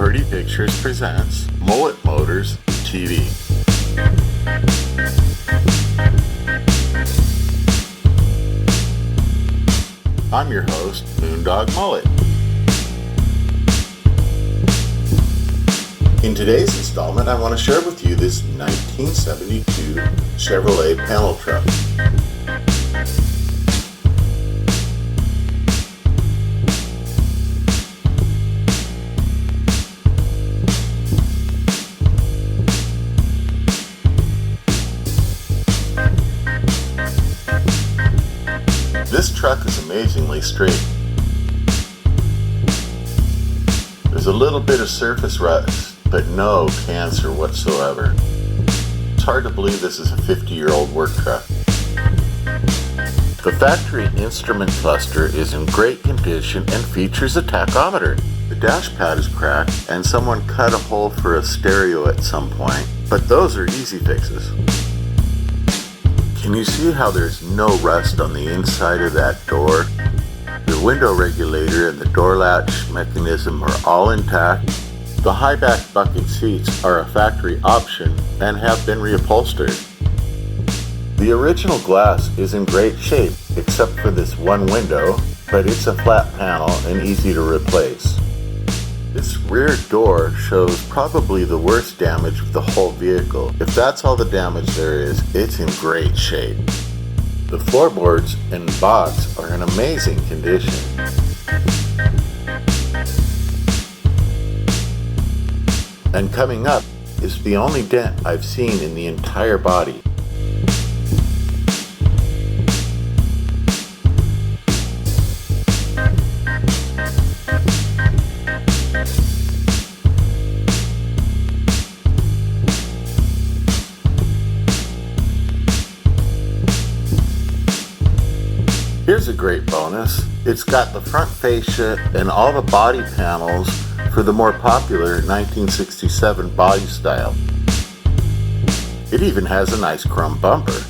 Pretty Pictures presents Mullet Motors TV. I'm your host, Moondog Mullet. In today's installment, I want to share with you this 1972 Chevrolet panel truck. This truck is amazingly straight. There's a little bit of surface rust, but no cancer whatsoever. It's hard to believe this is a 50-year-old work truck. The factory instrument cluster is in great condition and features a tachometer. The dash pad is cracked and someone cut a hole for a stereo at some point, but those are easy fixes. Can you see how there's no rust on the inside of that door? The window regulator and the door latch mechanism are all intact. The high back bucket seats are a factory option and have been reupholstered. The original glass is in great shape except for this one window, but it's a flat panel and easy to replace. This rear door shows probably the worst damage of the whole vehicle. If that's all the damage there is, it's in great shape. The floorboards and box are in amazing condition. And coming up is the only dent I've seen in the entire body. Here's a great bonus. It's got the front fascia and all the body panels for the more popular 1967 body style. It even has a nice chrome bumper.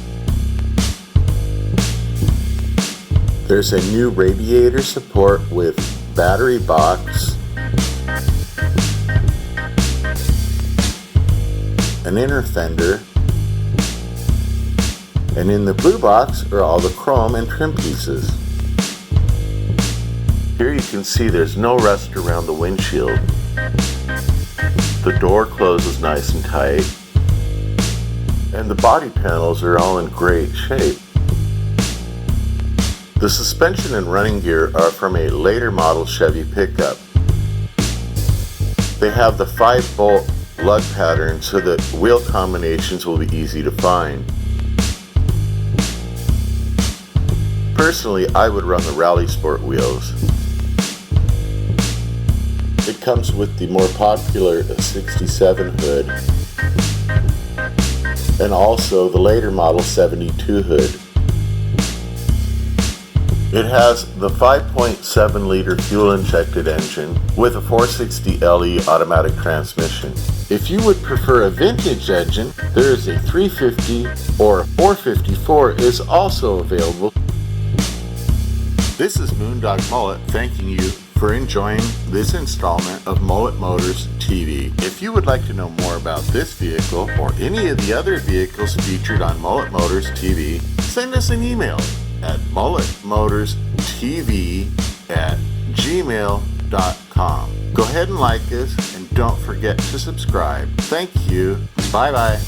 There's a new radiator support with battery box, an inner fender, and in the blue box are all the chrome and trim pieces. Here you can see there's no rust around the windshield. The door closes nice and tight, and the body panels are all in great shape. The suspension and running gear are from a later model Chevy pickup. They have the 5-bolt lug pattern so that wheel combinations will be easy to find. Personally, I would run the Rally Sport wheels. It comes with the more popular 67 hood and also the later model 72 hood. It has the 5.7 liter fuel injected engine with a 460 LE automatic transmission. If you would prefer a vintage engine, there is a 350 or 454 is also available. This is Moondog Mullet thanking you for enjoying this installment of Mullet Motors TV. If you would like to know more about this vehicle or any of the other vehicles featured on Mullet Motors TV, send us an email at mulletmotorstv@gmail.com. Go ahead and like us and don't forget to subscribe. Thank you. Bye-bye.